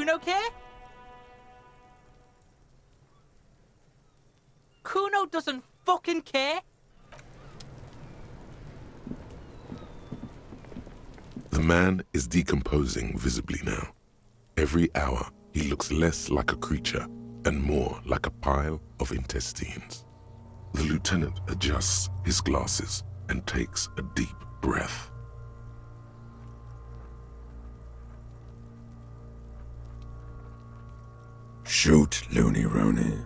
Kuno care? Kuno doesn't fucking care. The man is decomposing visibly now. Every hour, he looks less like a creature and more like a pile of intestines. The lieutenant adjusts his glasses and takes a deep breath. Shoot, Looney Rooney.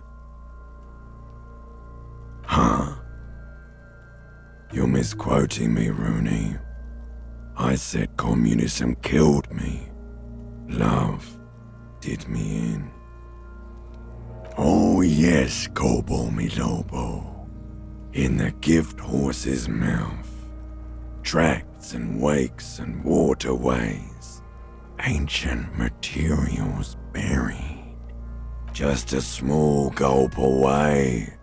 Huh? You're misquoting me, Rooney. I said communism killed me. Love did me in. Oh yes, Kobo mi Lobo. In the gift horse's mouth. Tracts and wakes and waterways. Ancient materials buried. Just a small gulp away.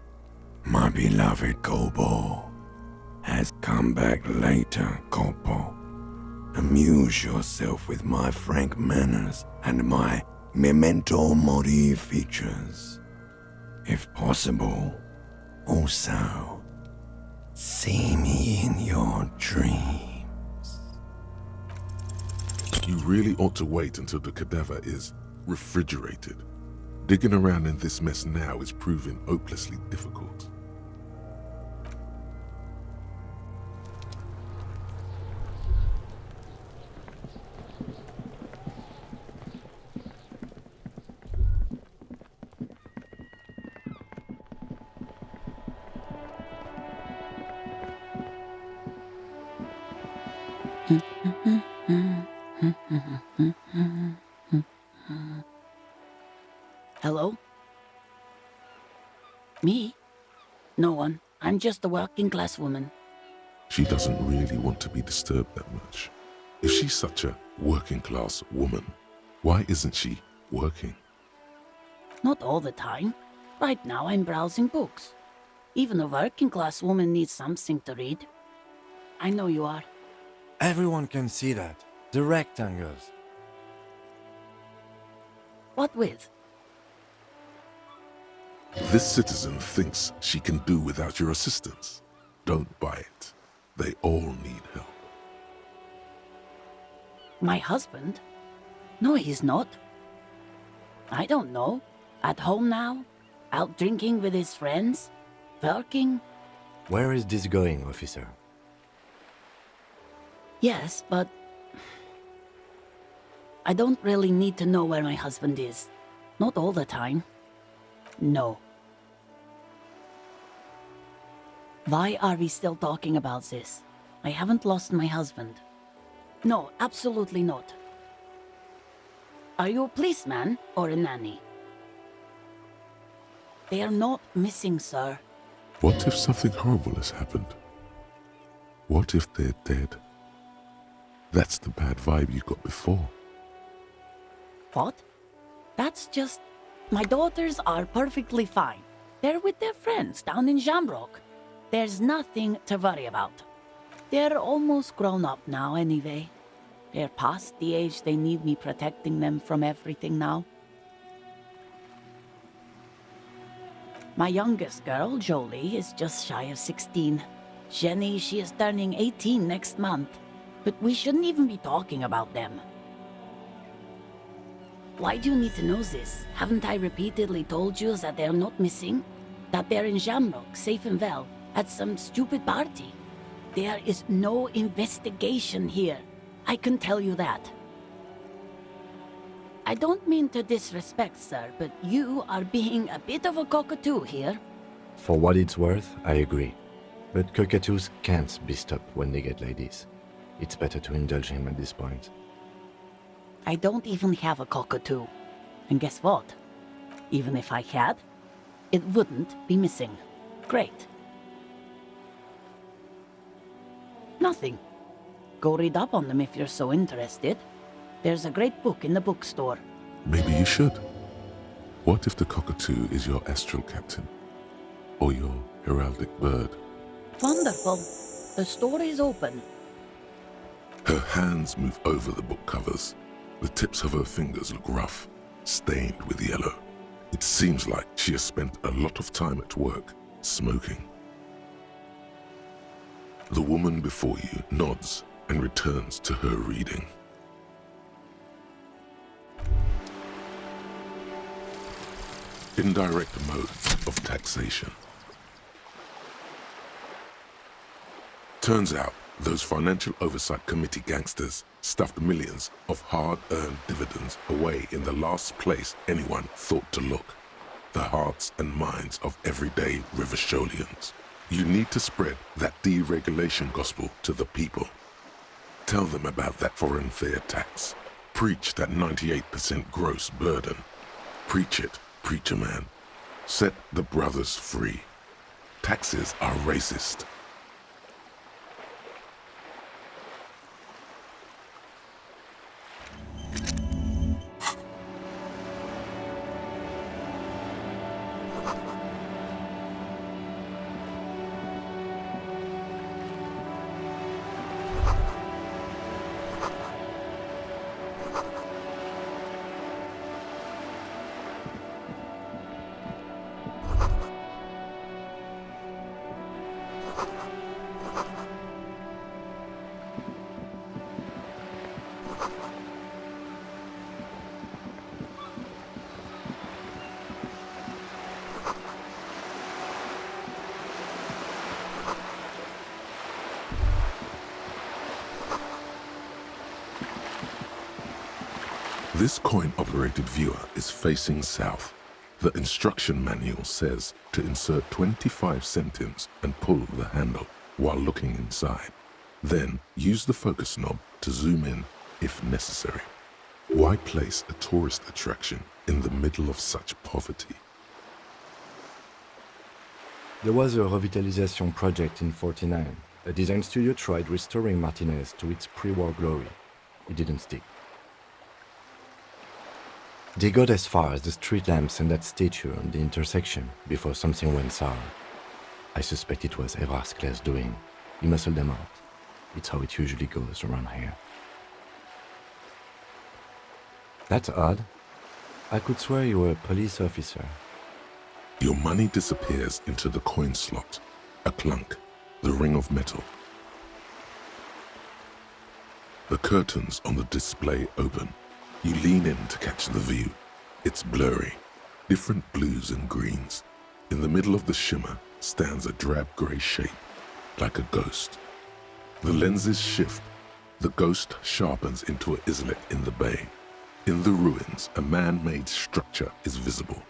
My beloved Kobo has come back later, Kobo. Amuse yourself with my frank manners and my memento mori features. If possible, also, see me in your dreams. You really ought to wait until the cadaver is refrigerated. Digging around in this mess now is proving hopelessly difficult. Hello? Me? No one. I'm just a working class woman. She doesn't really want to be disturbed that much. If she's such a working class woman, why isn't she working? Not all the time. Right now I'm browsing books. Even a working class woman needs something to read. I know you are. Everyone can see that. The rectangles. What with? This citizen thinks she can do without your assistance. Don't buy it. They all need help. My husband? No, he's not. I don't know. At home now? Out drinking with his friends? Working? Where is this going, officer? Yes, but I don't really need to know where my husband is. Not all the time. No. Why are we still talking about this? I haven't lost my husband. No, absolutely not. Are you a policeman or a nanny? They are not missing, sir. What if something horrible has happened? What if they're dead? That's the bad vibe you got before. What? That's just... My daughters are perfectly fine. They're with their friends down in Shamrock. There's nothing to worry about. They're almost grown up now anyway. They're past the age they need me protecting them from everything now. My youngest girl, Jolie, is just shy of 16. Jenny, she is turning 18 next month. But we shouldn't even be talking about them. Why do you need to know this? Haven't I repeatedly told you that they're not missing? That they're in Shamrock, safe and well, at some stupid party? There is no investigation here. I can tell you that. I don't mean to disrespect, sir, but you are being a bit of a cockatoo here. For what it's worth, I agree. But cockatoos can't be stopped when they get like this. It's better to indulge him at this point. I don't even have a cockatoo. And guess what? Even if I had, it wouldn't be missing. Great. Nothing. Go read up on them if you're so interested. There's a great book in the bookstore. Maybe you should. What if the cockatoo is your astral captain? Or your heraldic bird? Wonderful. The store is open. Her hands move over the book covers. The tips of her fingers look rough, stained with yellow. It seems like she has spent a lot of time at work, smoking. The woman before you nods and returns to her reading. Indirect modes of taxation. Turns out those financial oversight committee gangsters stuffed millions of hard-earned dividends away in the last place anyone thought to look, the hearts and minds of everyday Rivasholians. You need to spread that deregulation gospel to the people. Tell them about that foreign fair tax. Preach that 98% gross burden. Preach it, preacher man. Set the brothers free. Taxes are racist. This coin-operated viewer is facing south. The instruction manual says to insert 25 centimes and pull the handle while looking inside. Then use the focus knob to zoom in if necessary. Why place a tourist attraction in the middle of such poverty? There was a revitalization project in '49. A design studio tried restoring Martinez to its pre-war glory. It didn't stick. They got as far as the street lamps and that statue on the intersection before something went sour. I suspect it was Erard's class doing. He muscled them out. It's how it usually goes around here. That's odd. I could swear you were a police officer. Your money disappears into the coin slot. A clunk, the ring of metal. The curtains on the display open. You lean in to catch the view. It's blurry, different blues and greens. In the middle of the shimmer stands a drab grey shape, like a ghost. The lenses shift. The ghost sharpens into an islet in the bay. In the ruins, a man-made structure is visible,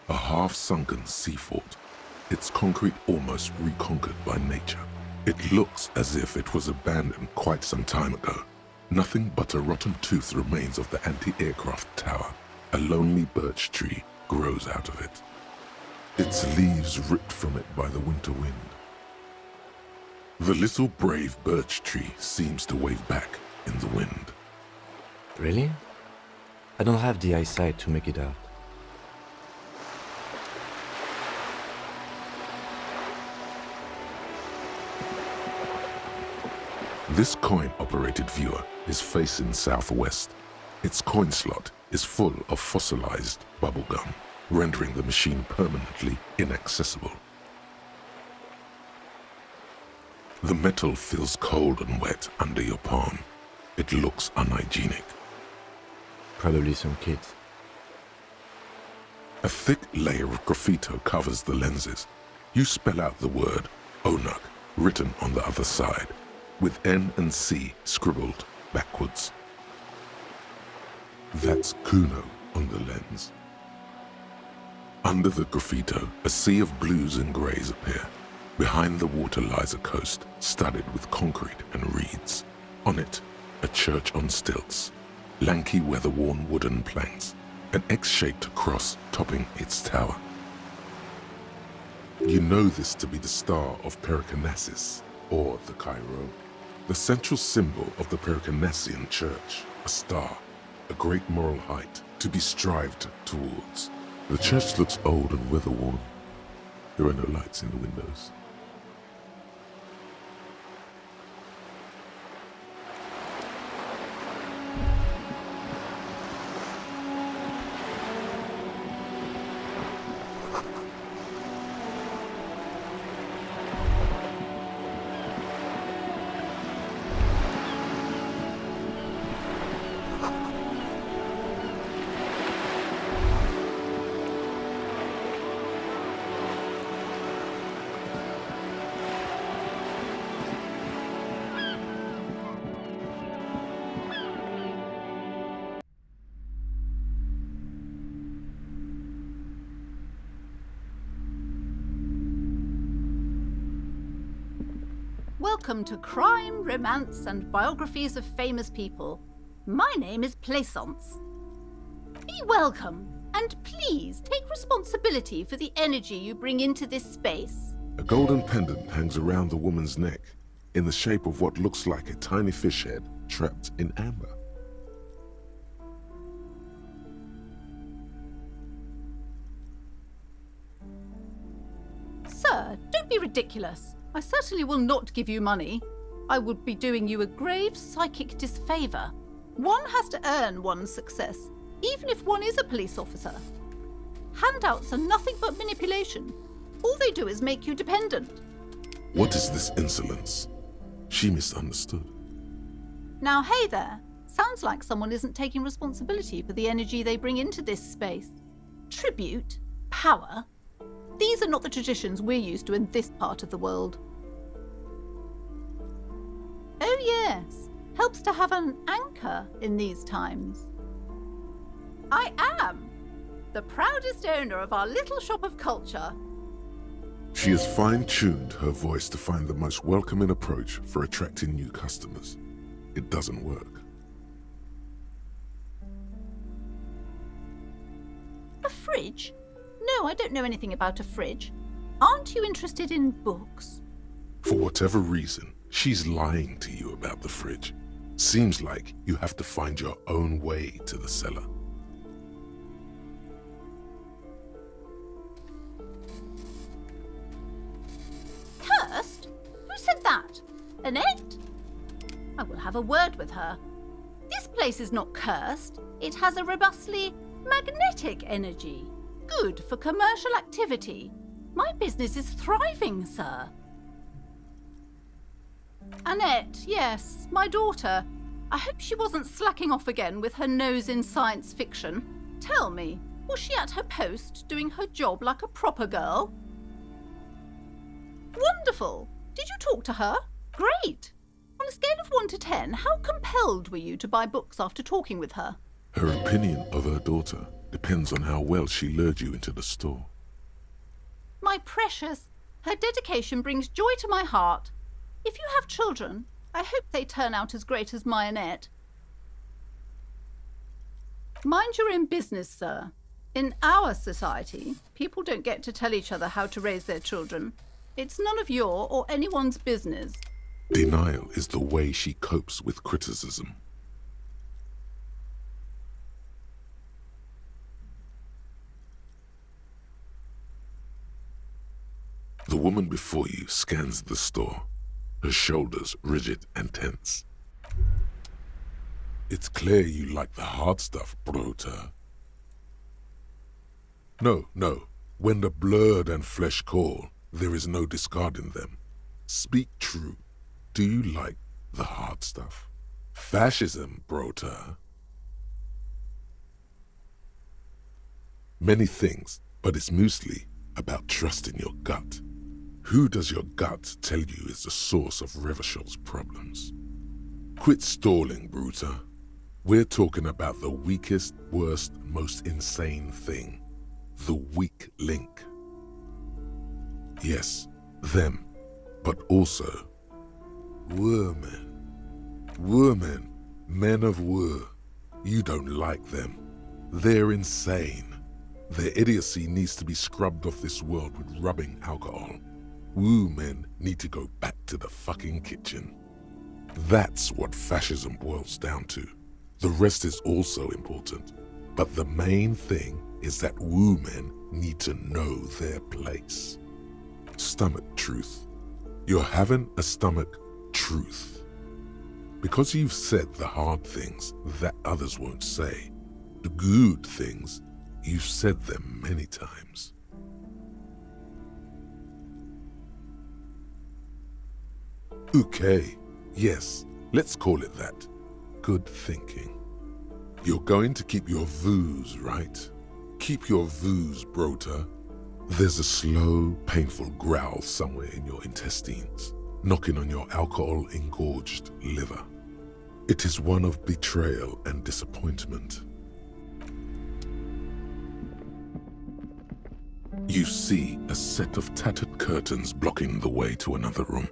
a half-sunken sea fort, its concrete almost reconquered by nature. It looks as if it was abandoned quite some time ago. Nothing but a rotten tooth remains of the anti-aircraft tower. A lonely birch tree grows out of it, its leaves ripped from it by the winter wind. The little brave birch tree seems to wave back in the wind. Really? I don't have the eyesight to make it out. This coin-operated viewer is facing southwest. Its coin slot is full of fossilized bubblegum, rendering the machine permanently inaccessible. The metal feels cold and wet under your palm. It looks unhygienic. Probably some kids. A thick layer of graffito covers the lenses. You spell out the word Onuk written on the other side, with N and C scribbled backwards. That's Kuno on the lens. Under the graffito, a sea of blues and greys appear. Behind the water lies a coast studded with concrete and reeds. On it, a church on stilts, lanky weather-worn wooden planks, an X-shaped cross topping its tower. You know this to be the star of Pericanasis, or the Cairo, the central symbol of the Pericanassian church, a star, a great moral height to be strived towards. The church looks old and weather-worn. There are no lights in the windows. Welcome to Crime, Romance, and Biographies of Famous People. My name is Plaisance. Be welcome, and please take responsibility for the energy you bring into this space. A golden pendant hangs around the woman's neck, in the shape of what looks like a tiny fish head trapped in amber. Sir, don't be ridiculous. I certainly will not give you money. I would be doing you a grave psychic disfavor. One has to earn one's success, even if one is a police officer. Handouts are nothing but manipulation. All they do is make you dependent. What is this insolence? She misunderstood. Now, hey there. Sounds like someone isn't taking responsibility for the energy they bring into this space. Tribute? Power? These are not the traditions we're used to in this part of the world. Oh yes, helps to have an anchor in these times. I am the proudest owner of our little shop of culture. She has fine-tuned her voice to find the most welcoming approach for attracting new customers. It doesn't work. A fridge? No, I don't know anything about a fridge. Aren't you interested in books? For whatever reason, she's lying to you about the fridge. Seems like you have to find your own way to the cellar. Cursed? Who said that? Annette? I will have a word with her. This place is not cursed. It has a robustly magnetic energy. Good for commercial activity. My business is thriving, sir. Annette, yes, my daughter. I hope she wasn't slacking off again with her nose in science fiction. Tell me, was she at her post doing her job like a proper girl? Wonderful. Did you talk to her? Great. On a scale of 1 to 10, how compelled were you to buy books after talking with her? Her opinion of her daughter depends on how well she lured you into the store. My precious, her dedication brings joy to my heart. If you have children, I hope they turn out as great as my Annette. Mind your own business, sir. In our society, people don't get to tell each other how to raise their children. It's none of your or anyone's business. Denial is the way she copes with criticism. The woman before you scans the store, her shoulders rigid and tense. It's clear you like the hard stuff, Brota. No. When the blood and flesh call, there is no discarding them. Speak true. Do you like the hard stuff? Fascism, Brota. Many things, but it's mostly about trusting your gut. Who does your gut tell you is the source of Revishal's problems? Quit stalling, Bruta. We're talking about the weakest, worst, most insane thing. The weak link. Yes, them, but also women. Women, men of Wu. You don't like them. They're insane. Their idiocy needs to be scrubbed off this world with rubbing alcohol. Wu men need to go back to the fucking kitchen. That's what fascism boils down to. The rest is also important. But the main thing is that Wu men need to know their place. Stomach truth. You're having a stomach truth. Because you've said the hard things that others won't say, the good things, you've said them many times. Okay, yes, let's call it that. Good thinking. You're going to keep your vooz, right? Keep your vooz, Brota. There's a slow, painful growl somewhere in your intestines, knocking on your alcohol-engorged liver. It is one of betrayal and disappointment. You see a set of tattered curtains blocking the way to another room.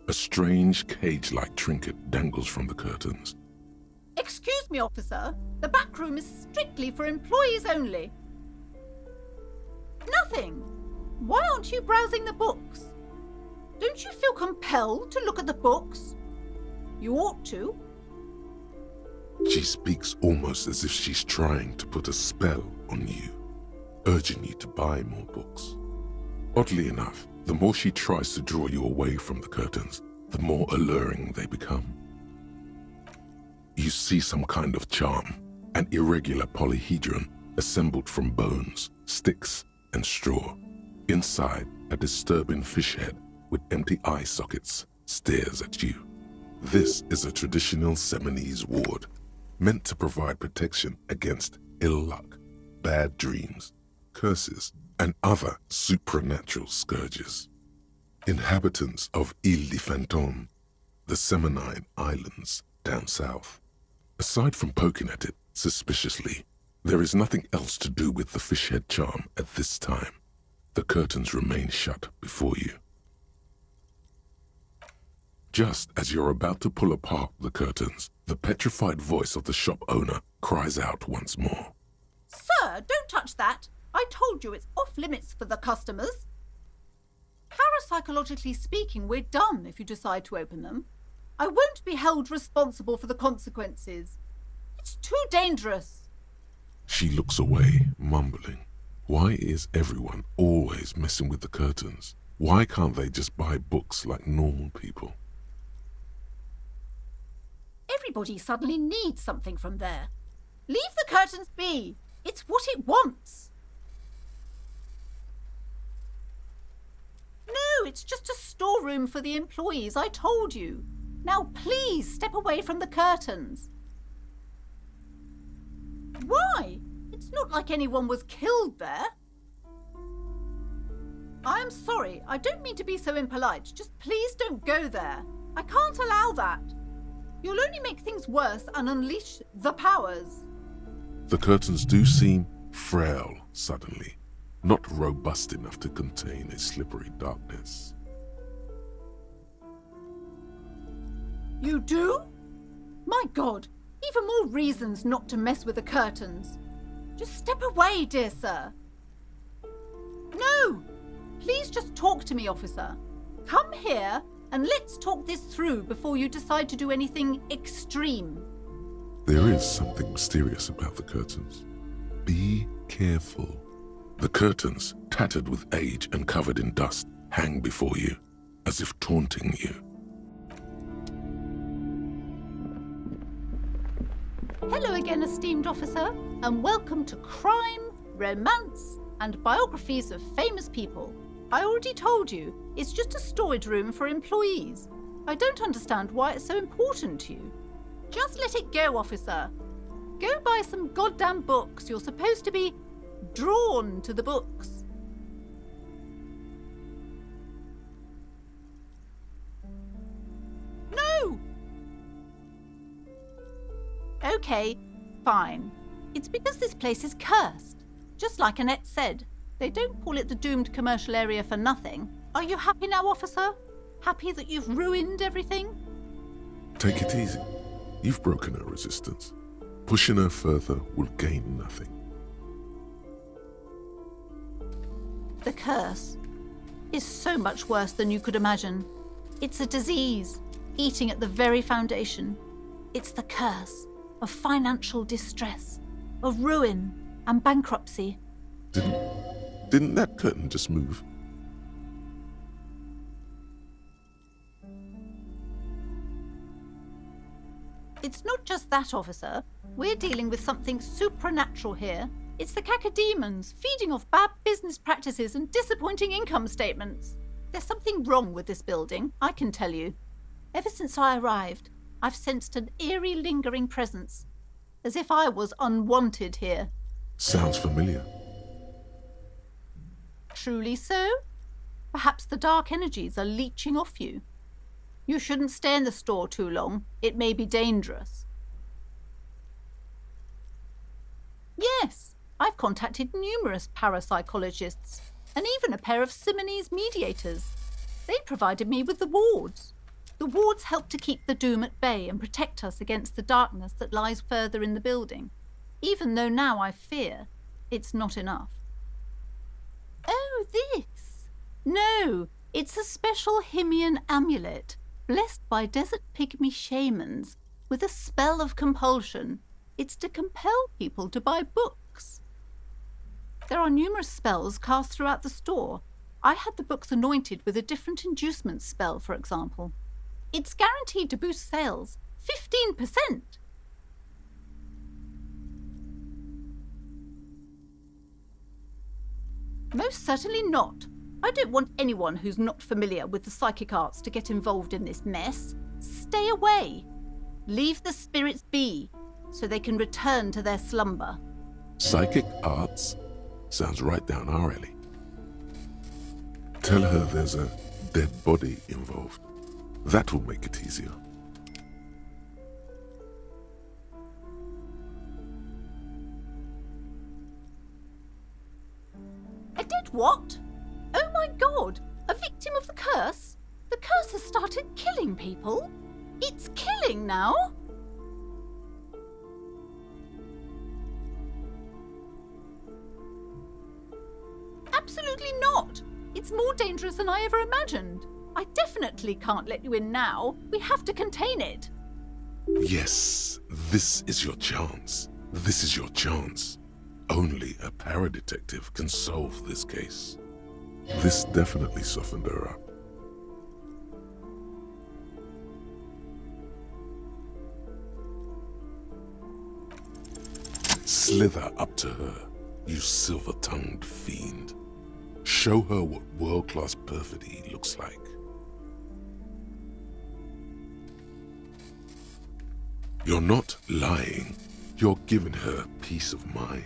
A strange cage-like trinket dangles from the curtains. Excuse me, officer. The back room is strictly for employees only. Nothing. Why aren't you browsing the books? Don't you feel compelled to look at the books? You ought to. She speaks almost as if she's trying to put a spell on you, urging you to buy more books. Oddly enough, the more she tries to draw you away from the curtains, the more alluring they become. You see some kind of charm, an irregular polyhedron assembled from bones, sticks, and straw. Inside, a disturbing fish head with empty eye sockets stares at you. This is a traditional Seminese ward, meant to provide protection against ill luck, bad dreams, curses, and other supernatural scourges. Inhabitants of Île de Fantôme, the Seminine Islands down south. Aside from poking at it suspiciously, there is nothing else to do with the fish head charm at this time. The curtains remain shut before you. Just as you're about to pull apart the curtains, the petrified voice of the shop owner cries out once more. Sir, don't touch that. I told you it's off limits for the customers. Parapsychologically speaking, we're done if you decide to open them. I won't be held responsible for the consequences. It's too dangerous. She looks away, mumbling. Why is everyone always messing with the curtains? Why can't they just buy books like normal people? Everybody suddenly needs something from there. Leave the curtains be. It's what it wants. No, it's just a storeroom for the employees, I told you. Now please step away from the curtains. Why? It's not like anyone was killed there. I am sorry, I don't mean to be so impolite. Just please don't go there. I can't allow that. You'll only make things worse and unleash the powers. The curtains do seem frail suddenly, not robust enough to contain a slippery darkness. You do? My God, even more reasons not to mess with the curtains. Just step away, dear sir. No! Please just talk to me, officer. Come here and let's talk this through before you decide to do anything extreme. There is something mysterious about the curtains. Be careful. The curtains, tattered with age and covered in dust, hang before you, as if taunting you. Hello again, esteemed officer, and welcome to Crime, Romance, and Biographies of Famous People. I already told you, it's just a storage room for employees. I don't understand why it's so important to you. Just let it go, officer. Go buy some goddamn books. You're supposed to be drawn to the books. No! Okay, fine. It's because this place is cursed. Just like Annette said, they don't call it the doomed commercial area for nothing. Are you happy now, officer? Happy that you've ruined everything? Take it easy. You've broken her resistance. Pushing her further will gain nothing. The curse is so much worse than you could imagine. It's a disease, eating at the very foundation. It's the curse of financial distress, of ruin and bankruptcy. Didn't that curtain just move? It's not just that, officer. We're dealing with something supernatural here. It's the cacodemons feeding off bad business practices and disappointing income statements. There's something wrong with this building, I can tell you. Ever since I arrived, I've sensed an eerie lingering presence, as if I was unwanted here. Sounds familiar. Truly so? Perhaps the dark energies are leeching off you. You shouldn't stay in the store too long. It may be dangerous. Yes, I've contacted numerous parapsychologists and even a pair of Simonese mediators. They provided me with the wards. The wards help to keep the doom at bay and protect us against the darkness that lies further in the building, even though now I fear it's not enough. Oh, this? No, it's a special Himian amulet, blessed by desert pygmy shamans, with a spell of compulsion. It's to compel people to buy books. There are numerous spells cast throughout the store. I had the books anointed with a different inducement spell, for example. It's guaranteed to boost sales 15%. Most certainly not. I don't want anyone who's not familiar with the psychic arts to get involved in this mess. Stay away. Leave the spirits be, so they can return to their slumber. Psychic arts? Sounds right down our alley. Tell her there's a dead body involved. That will make it easier. A dead what? Oh my god! A victim of the curse? The curse has started killing people? It's killing now? Absolutely not! It's more dangerous than I ever imagined. I definitely can't let you in now. We have to contain it. Yes, this is your chance. This is your chance. Only a paradetective can solve this case. This definitely softened her up. Slither up to her, you silver-tongued fiend. Show her what world-class perfidy looks like. You're not lying. You're giving her peace of mind.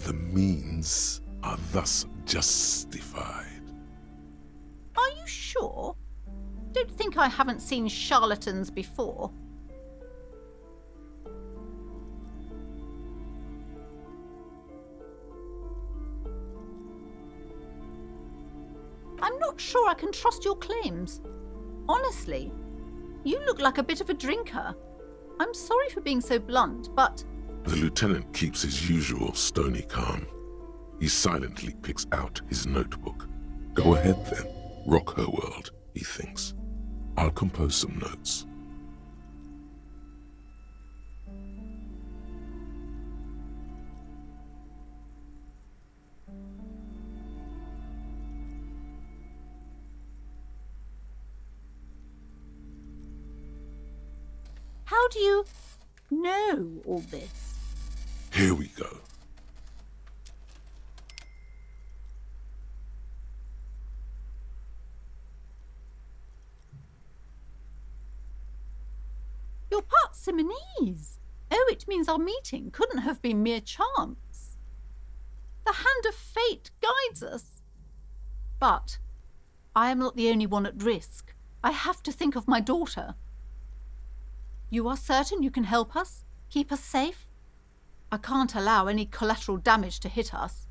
The means are thus justified. Are you sure? Don't think I haven't seen charlatans before. I'm not sure I can trust your claims. Honestly, you look like a bit of a drinker. I'm sorry for being so blunt, but... The lieutenant keeps his usual stony calm. He silently picks out his notebook. Go ahead then, rock her world, he thinks. I'll compose some notes. How do you know all this? Here we go. You're part Simonese. Oh, it means our meeting couldn't have been mere chance. The hand of fate guides us. But I am not the only one at risk. I have to think of my daughter. You are certain you can help us? Keep us safe? I can't allow any collateral damage to hit us.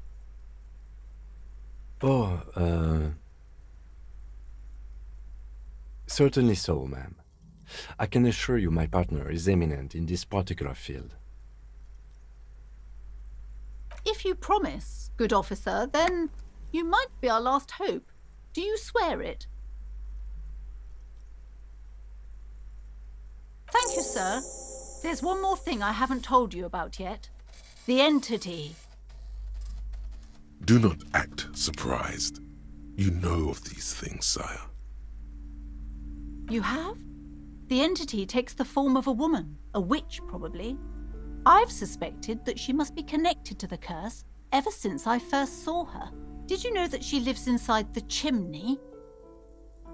Certainly so, ma'am. I can assure you my partner is eminent in this particular field. If you promise, good officer, then you might be our last hope. Do you swear it? Thank you, sir. There's one more thing I haven't told you about yet. The entity. Do not act surprised. You know of these things, sire. You have? The entity takes the form of a woman, a witch probably. I've suspected that she must be connected to the curse ever since I first saw her. Did you know that she lives inside the chimney?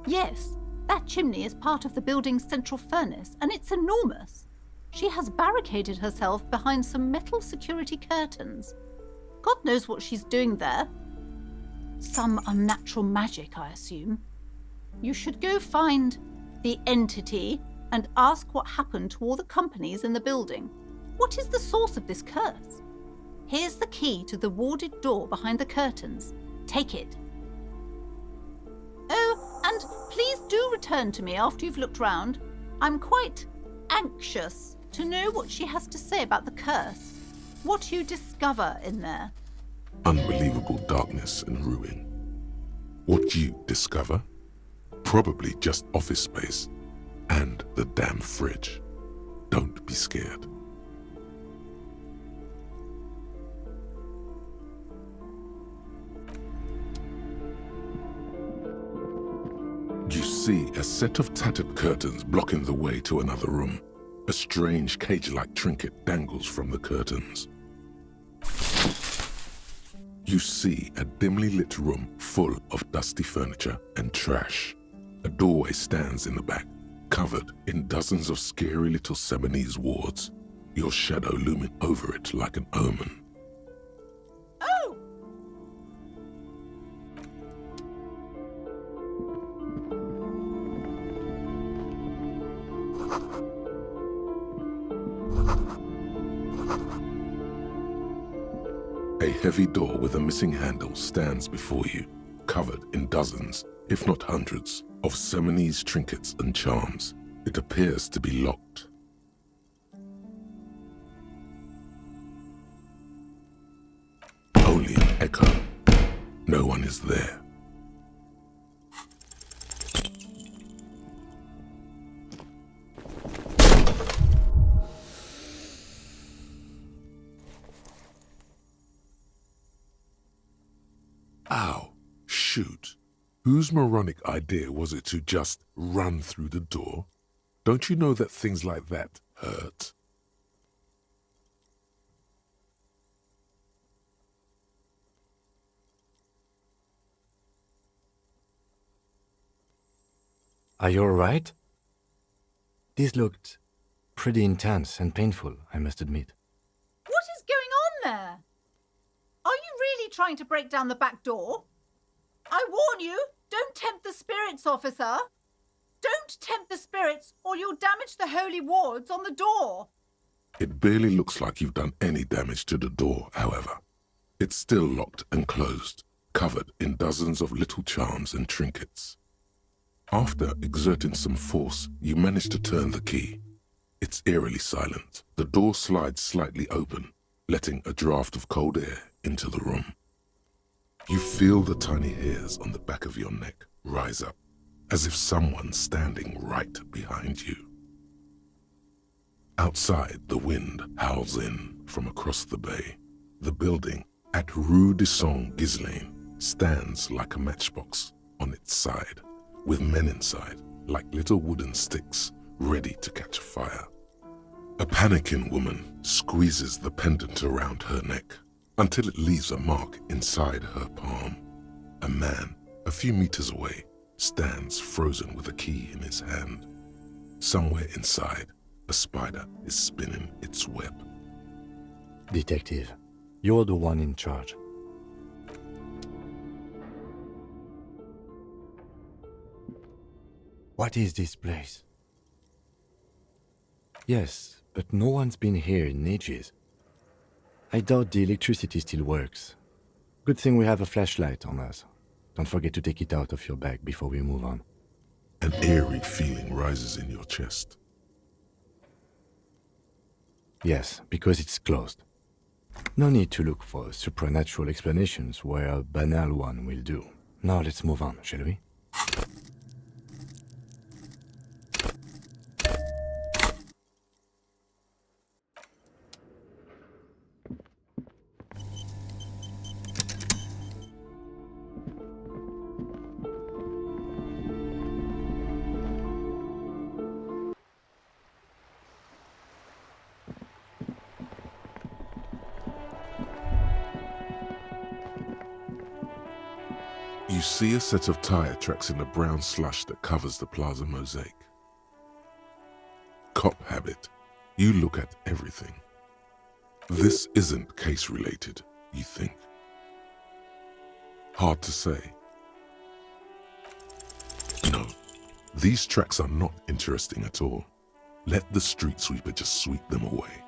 Yes, that chimney is part of the building's central furnace, and it's enormous. She has barricaded herself behind some metal security curtains. God knows what she's doing there. Some unnatural magic, I assume. You should go find the entity and ask what happened to all the companies in the building. What is the source of this curse? Here's the key to the warded door behind the curtains. Take it. Oh, and please do return to me after you've looked round. I'm quite anxious to know what she has to say about the curse. What you discover in there. Unbelievable darkness and ruin. What you discover? Probably just office space and the damn fridge. Don't be scared. You see a set of tattered curtains blocking the way to another room. A strange cage-like trinket dangles from the curtains. You see a dimly lit room full of dusty furniture and trash. A doorway stands in the back, covered in dozens of scary little Seminese wards, your shadow looming over it like an omen. Oh! A heavy door with a missing handle stands before you, covered in dozens, if not hundreds, of Seminese trinkets and charms. It appears to be locked. Only an echo. No one is there. Ow, shoot. Whose moronic idea was it to just run through the door? Don't you know that things like that hurt? Are you alright? This looked pretty intense and painful, I must admit. What is going on there? Are you really trying to break down the back door? I warn you, don't tempt the spirits, officer. Don't tempt the spirits or you'll damage the holy wards on the door. It barely looks like you've done any damage to the door, however. It's still locked and closed, covered in dozens of little charms and trinkets. After exerting some force, you manage to turn the key. It's eerily silent. The door slides slightly open, letting a draft of cold air into the room. You feel the tiny hairs on the back of your neck rise up, as if someone's standing right behind you. Outside, the wind howls in from across the bay. The building at Rue de Saint-Ghislain stands like a matchbox on its side, with men inside like little wooden sticks ready to catch fire. A panicking woman squeezes the pendant around her neck until it leaves a mark inside her palm. A man, a few meters away, stands frozen with a key in his hand. Somewhere inside, a spider is spinning its web. Detective, you're the one in charge. What is this place? Yes, but no one's been here in ages. I doubt the electricity still works. Good thing we have a flashlight on us. Don't forget to take it out of your bag before we move on. An eerie feeling rises in your chest. Yes, because it's closed. No need to look for supernatural explanations where a banal one will do. Now let's move on, shall we? You see a set of tire tracks in the brown slush that covers the plaza mosaic. Cop habit. You look at everything. This isn't case-related, you think. Hard to say. No, these tracks are not interesting at all. Let the street sweeper just sweep them away.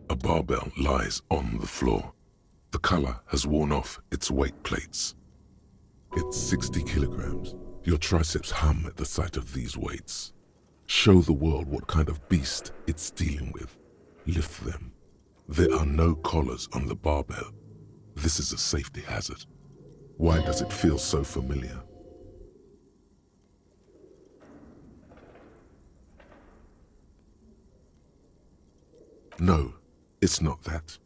A barbell lies on the floor. The color has worn off its weight plates. It's 60 kilograms. Your triceps hum at the sight of these weights. Show the world what kind of beast it's dealing with. Lift them. There are no collars on the barbell. This is a safety hazard. Why does it feel so familiar? No, it's not that.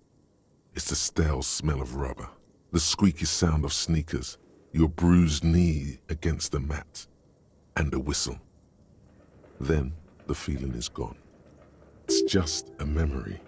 It's the stale smell of rubber, the squeaky sound of sneakers, your bruised knee against the mat, and a whistle. Then the feeling is gone. It's just a memory.